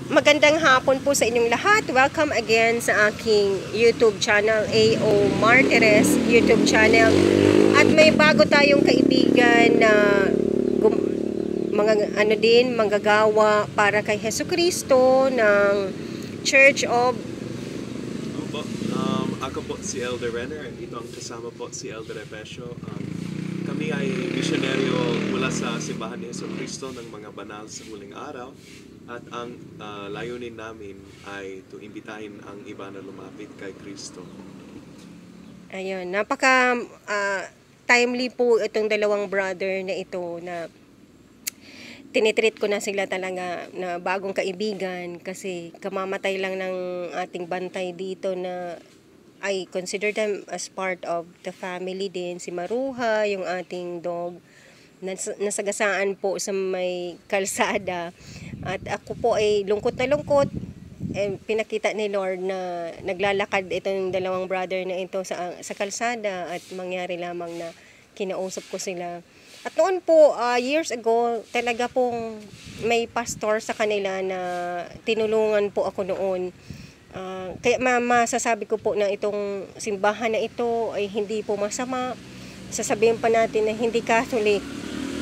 Magandang hapon po sa inyong lahat. Welcome again sa aking YouTube channel, A.O. Martires YouTube channel. At may bago tayong kaibigan na mga manggagawa para kay Jesucristo ng Church of... Opo, ako po si Elder Renner. Ito ang kasama po si Elder Efesio. Kami ay misyonaryo mula sa Simbahan ni Jesucristo ng mga banal sa huling araw. At ang layunin namin ay imbitahin ang iba na lumapit kay Kristo. Ayun, napaka timely po itong dalawang brother na ito na tinitreat ko na sila talaga na bagong kaibigan kasi kamamatay lang ng ating bantay dito na I consider them as part of the family din. Si Maruha, yung ating dog, nasagasaan po sa may kalsada. At ako po ay lungkot na lungkot. Pinakita ni Lord na naglalakad itong dalawang brother na ito sa kalsada at mangyari lamang na kinausap ko sila. At noon po, years ago, talaga pong may pastor sa kanila na tinulungan po ako noon. Kaya masasabi ko po na itong simbahan na ito ay hindi po masama. Sasabihin pa natin na hindi Catholic.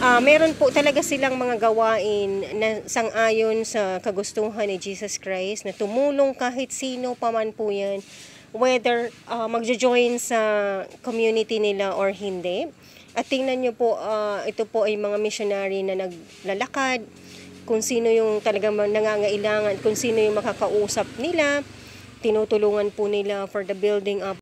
Meron po talaga silang mga gawain na sang-ayon sa kagustuhan ni Jesus Christ na tumulong kahit sino pa man po yan, whether magjo-join sa community nila or hindi. At tingnan nyo po, ito po ay mga missionary na naglalakad, kung sino yung talagang nangangailangan, kung sino yung makakausap nila, tinutulungan po nila for the building up